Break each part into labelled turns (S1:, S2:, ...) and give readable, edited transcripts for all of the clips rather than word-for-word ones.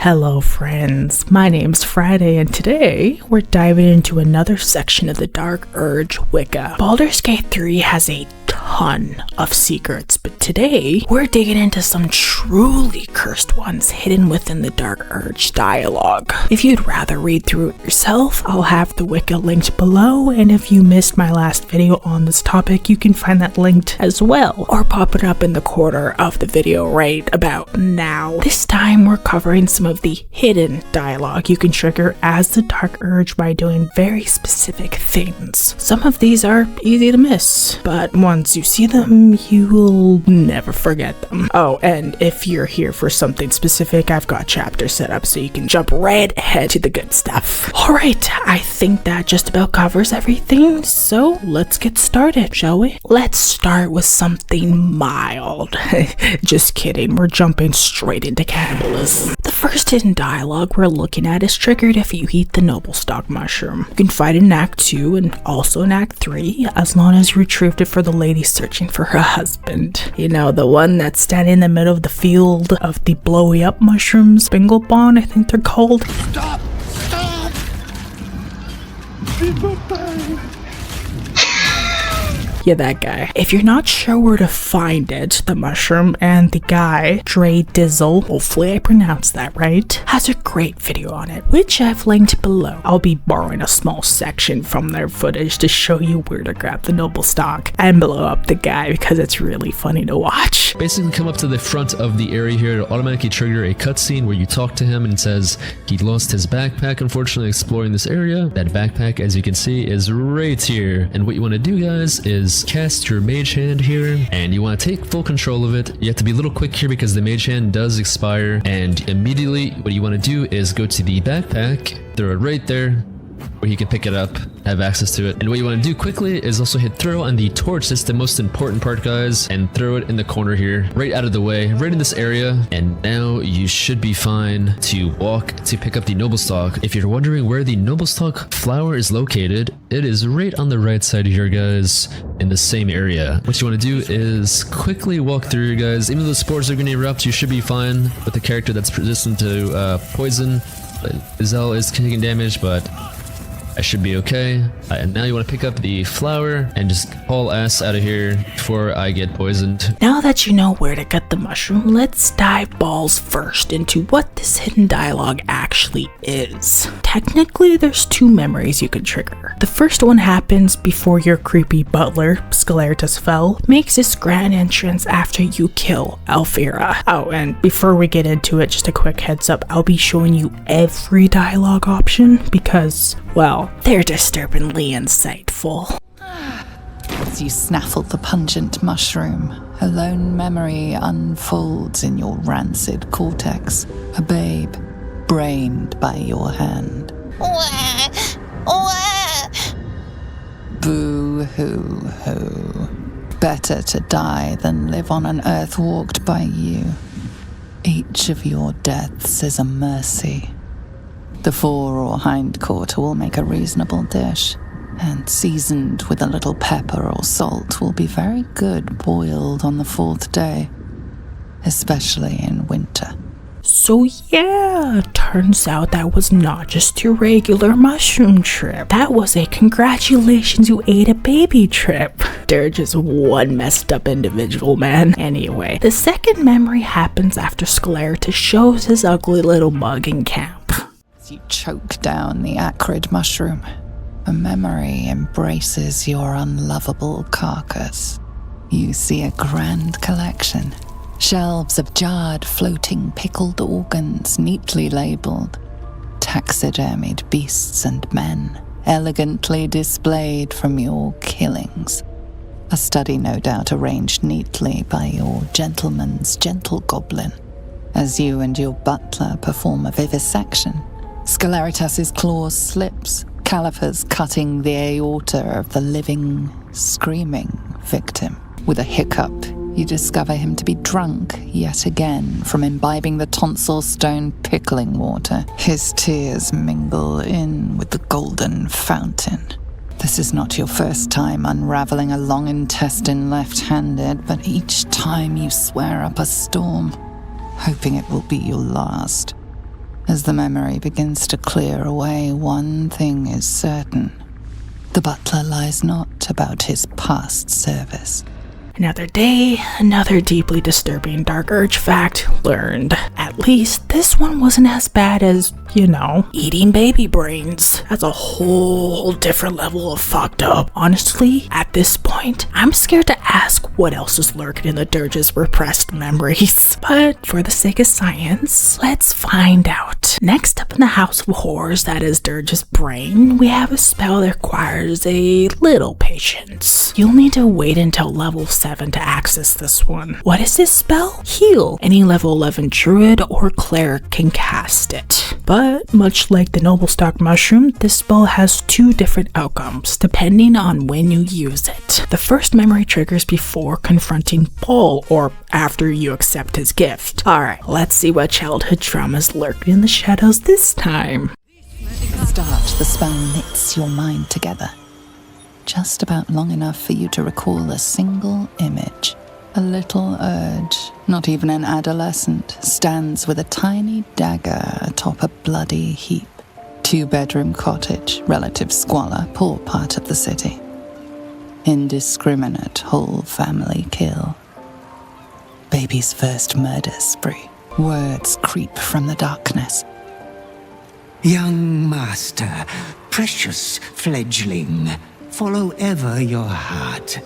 S1: Hello friends, my name's Friday and today we're diving into another section of the Dark Urge Wicca. Baldur's Gate 3 has a ton of secrets, but today we're digging into some truly cursed ones hidden within the Dark Urge dialogue. If you'd rather read through it yourself, I'll have the Wicca linked below, and if you missed my last video on this topic, you can find that linked as well, or pop it up in the corner of the video right about now. This time we're covering some of the hidden dialogue you can trigger as the Dark Urge by doing very specific things. Some of these are easy to miss, but once you see them, you'll never forget them. Oh, and if you're here for something specific, I've got chapters set up so you can jump right ahead to the good stuff. Alright, I think that just about covers everything, so let's get started, shall we? Let's start with something mild. Just kidding, we're jumping straight into cannibalism. The first hidden dialogue we're looking at is triggered if you eat the Noblestalk mushroom. You can fight it in Act 2 and also in Act 3, as long as you retrieved it for the lady searching for her husband. You know, the one that's standing in the middle of the field of the blowy up mushrooms, Bingle Bond, I think they're called.
S2: Stop! Stop!
S1: Yeah, that guy. If you're not sure where to find it, the mushroom and the guy, 𝔬𝔥𝔢𝔬𝔤𝔢, hopefully I pronounced that right, has a great video on it, which I've linked below. I'll be borrowing a small section from their footage to show you where to grab the Noblestalk and blow up the guy because it's really funny to watch.
S3: Basically come up to the front of the area here to automatically trigger a cutscene where you talk to him and it says he lost his backpack unfortunately exploring this area. That backpack, as you can see, is right here, and what you want to do, guys, is cast your mage hand here, and you want to take full control of it. You have to be a little quick here because the mage hand does expire, and immediately what you want to do is go to the backpack, throw it right there where he can pick it up, have access to it. And what you want to do quickly is also hit throw on the torch. That's the most important part, guys, and throw it in the corner here, right out of the way, right in this area. And now you should be fine to walk to pick up the Noblestalk. If you're wondering where the Noblestalk flower is located, it is right on the right side here, guys, in the same area. What you want to do is quickly walk through, guys. Even though the spores are going to erupt, you should be fine with the character that's resistant to poison. 𝔬𝔏 is taking damage, but I should be okay. And now you want to pick up the flower and just haul ass out of here before I get poisoned.
S1: Now that you know where to get the mushroom, let's dive balls first into what this hidden dialogue actually is. Technically, there's two memories you can trigger. The first one happens before your creepy butler, 𝔴𝔦𝔨𝔦, makes his grand entrance after you kill 𝖭𝔓𝖊𝖉𝖘. Oh, and before we get into it, just a quick heads up, I'll be showing you every dialogue option because, well, they're disturbingly insightful.
S4: As you snaffle the pungent mushroom, a lone memory unfolds in your rancid cortex. A babe, brained by your hand. Boo-hoo-hoo. Better to die than live on an earth walked by you. Each of your deaths is a mercy. The fore or hind quarter will make a reasonable dish, and seasoned with a little pepper or salt will be very good boiled on the fourth day, especially in winter.
S1: So yeah, turns out that was not just your regular mushroom trip. That was a congratulations you ate a baby trip. They're just one messed up individual, man. Anyway, the second memory happens after 𝔴𝔦𝔨 shows his ugly little mug in camp.
S4: You choke down the acrid mushroom. A memory embraces your unlovable carcass. You see a grand collection. Shelves of jarred, floating, pickled organs neatly labeled. Taxidermied beasts and men, elegantly displayed from your killings. A study no doubt arranged neatly by your gentleman's gentle goblin. As you and your butler perform a vivisection, 𝔴𝔦𝔨𝔦𝔥's claws slips, calipers cutting the aorta of the living, screaming victim. With a hiccup, you discover him to be drunk yet again from imbibing the tonsil stone pickling water. His tears mingle in with the golden fountain. This is not your first time unraveling a long intestine left-handed, but each time you swear up a storm, hoping it will be your last. As the memory begins to clear away, one thing is certain. The butler lies not about his past service.
S1: Another day, another deeply disturbing dark urge fact learned. At least this one wasn't as bad as, eating baby brains. That's a whole different level of fucked up. Honestly, at this point, I'm scared to ask what else is lurking in the dirge's repressed memories. But for the sake of science, let's find out. Next up in the house of horrors that is Dirge's brain, we have a spell that requires a little patience. You'll need to wait until level 7 to access this one. What is this spell? Heal. Any level 11 druid or cleric can cast it. But much like the Noblestalk mushroom, this spell has 2 different outcomes depending on when you use it. The first memory triggers before confronting Paul or after you accept his gift. Alright, let's see what childhood traumas lurk in the shadows this time.
S4: Start, the spell knits your mind together. Just about long enough for you to recall a single image. A little urge, not even an adolescent, stands with a tiny dagger atop a bloody heap. 2-bedroom cottage, relative squalor, poor part of the city. Indiscriminate whole family kill. Baby's first murder spree. Words creep from the darkness.
S2: Young master, precious fledgling, follow ever your heart.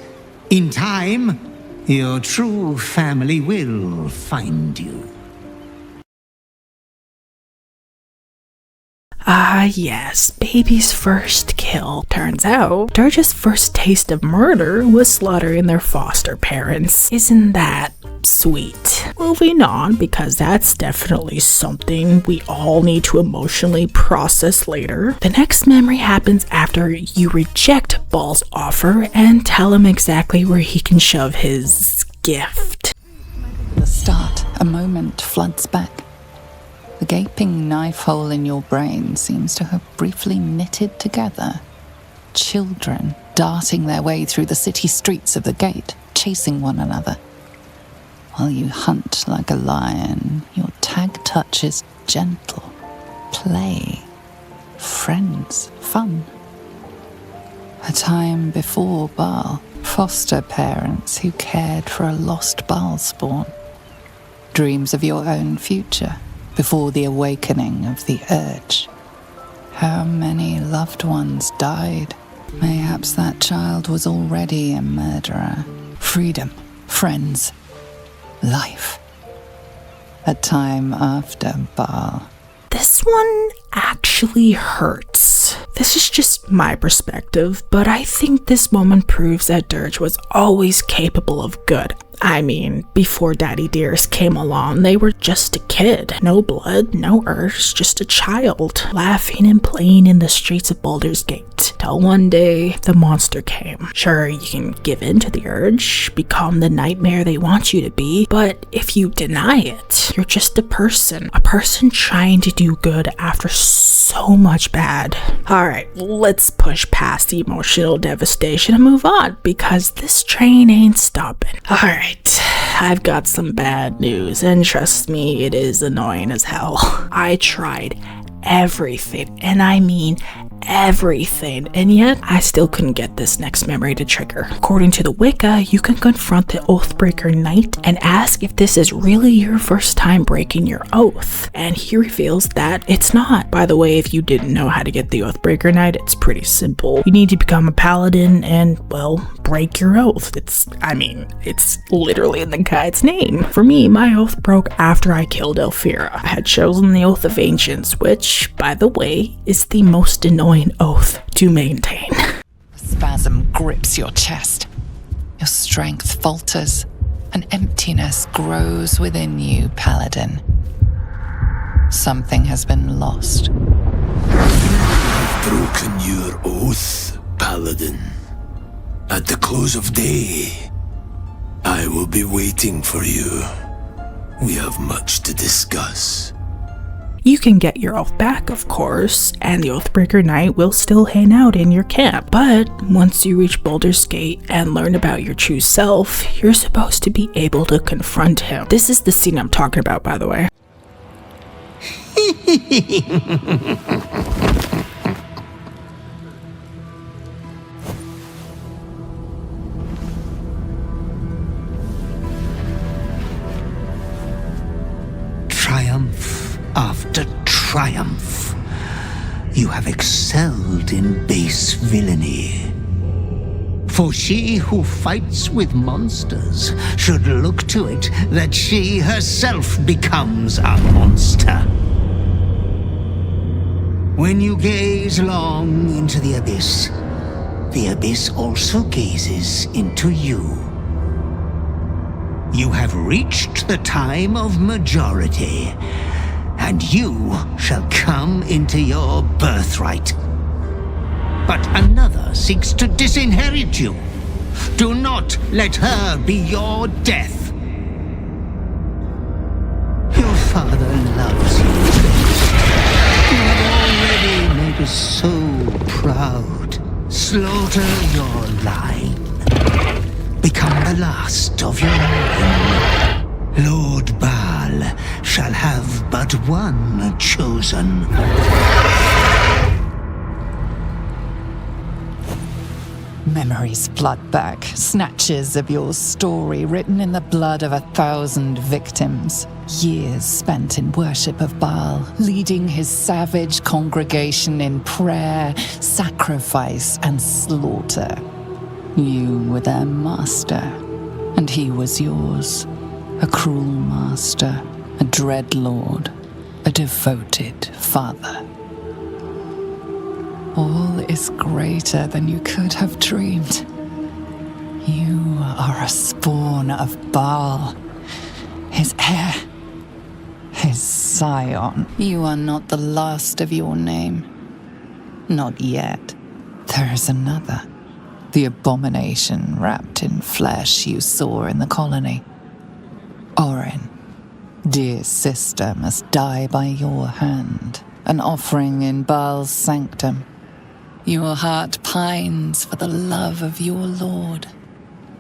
S2: In time, your true family will find you.
S1: Ah yes, baby's first kill. Turns out, Dirge's first taste of murder was slaughtering their foster parents. Isn't that sweet? Moving on, because that's definitely something we all need to emotionally process later. The next memory happens after you reject Ball's offer and tell him exactly where he can shove his gift.
S4: The start, a moment floods back. The gaping knife hole in your brain seems to have briefly knitted together. Children darting their way through the city streets of the gate, chasing one another. While you hunt like a lion, your tag touch is gentle. Play. Friends. Fun. A time before Baal. Foster parents who cared for a lost Baal spawn. Dreams of your own future before the awakening of the urge. How many loved ones died? Mayhaps that child was already a murderer. Freedom, friends, life. A time after Baal.
S1: This one actually hurts. This is just my perspective, but I think this moment proves that Dirge was always capable of good. I mean, before Daddy Dearest came along, they were just a kid. No blood, no urge, just a child, laughing and playing in the streets of Baldur's Gate. Till one day, the monster came. Sure, you can give in to the urge, become the nightmare they want you to be, but if you deny it, you're just a person trying to do good after so much bad. Alright, let's push past the emotional devastation and move on, because this train ain't stopping. Alright, I've got some bad news, and trust me, it is annoying as hell. I tried everything, and I mean everything, and yet I still couldn't get this next memory to trigger. According to the Wicca, you can confront the oathbreaker knight and ask if this is really your first time breaking your oath, and he reveals that it's not. By the way, if you didn't know how to get the oathbreaker knight, it's pretty simple. You need to become a paladin and, well, break your oath. It's literally in the guide's name. For me, my oath broke after I killed 𝔬𝔏𝔄𝔄. I had chosen the Oath of Ancients, which, by the way, is the most annoying oath to maintain.
S4: Spasm grips your chest. Your strength falters. An emptiness grows within you, Paladin. Something has been lost.
S5: I've broken your oath, Paladin. At the close of day, I will be waiting for you. We have much to discuss.
S1: You can get your oath back, of course, and the Oathbreaker Knight will still hang out in your camp. But once you reach Baldur's Gate and learn about your true self, you're supposed to be able to confront him. This is the scene I'm talking about, by the way.
S2: Triumph after triumph. You have excelled in base villainy. For she who fights with monsters should look to it that she herself becomes a monster. When you gaze long into the abyss also gazes into you. You have reached the time of majority, and you shall come into your birthright. But another seeks to disinherit you. Do not let her be your death. Your father loves you. You have already made us so proud. Slaughter your line. Become the last of your line. Lord Baal shall have but one chosen.
S4: Memories flood back, snatches of your story written in the blood of 1,000 victims. Years spent in worship of Baal, leading his savage congregation in prayer, sacrifice, and slaughter. You were their master, and he was yours. A cruel master, a dread lord, a devoted father. All is greater than you could have dreamed. You are a spawn of Baal, his heir, his scion. You are not the last of your name. Not yet. There is another. The abomination wrapped in flesh you saw in the colony. Orin, dear sister, must die by your hand, an offering in Baal's sanctum. Your heart pines for the love of your Lord.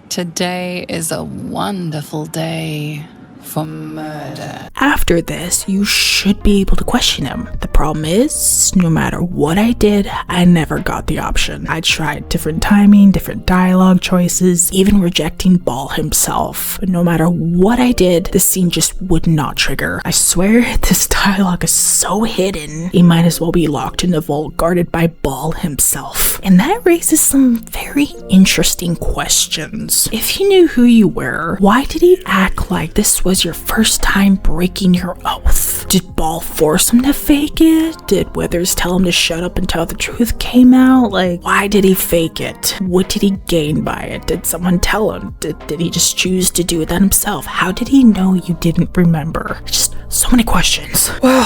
S4: Today is a wonderful day for murder.
S1: After this, you should be able to question him. The problem is, no matter what I did, I never got the option. I tried different timing, different dialogue choices, even rejecting Baal himself. But no matter what I did, the scene just would not trigger. I swear, this dialogue is so hidden, he might as well be locked in a vault guarded by Baal himself. And that raises some very interesting questions. If he knew who you were, why did he act like this was your first time breaking your oath? Did Baal force him to fake it? Did Withers tell him to shut up until the truth came out? Like, why did he fake it? What did he gain by it? Did someone tell him? Did he just choose to do that himself? How did he know you didn't remember? Just so many questions. Well,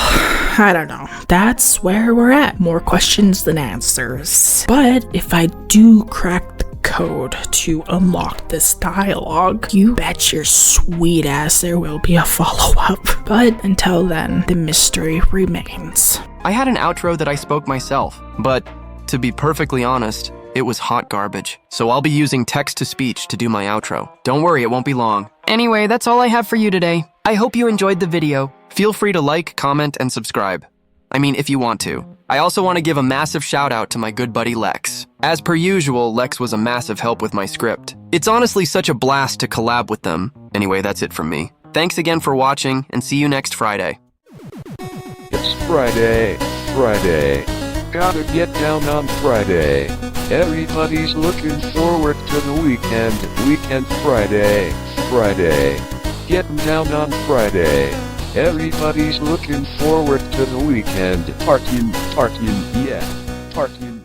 S1: I don't know. That's where we're at. More questions than answers. But if I do crack the code to unlock this dialogue, you bet your sweet ass there will be a follow-up. But until then, the mystery remains.
S6: I had an outro that I spoke myself, but to be perfectly honest, it was hot garbage. So I'll be using text-to-speech to do my outro. Don't worry, it won't be long. Anyway, that's all I have for you today. I hope you enjoyed the video. Feel free to like, comment, and subscribe. I mean, if you want to. I also want to give a massive shout out to my good buddy Lex. As per usual, Lex was a massive help with my script. It's honestly such a blast to collab with them. Anyway, that's it from me. Thanks again for watching, and see you next Friday.
S7: It's Friday. Gotta get down on Friday. Everybody's looking forward to the weekend Friday. Getting down on Friday. Everybody's looking forward to the weekend. Partying, yeah. Partying.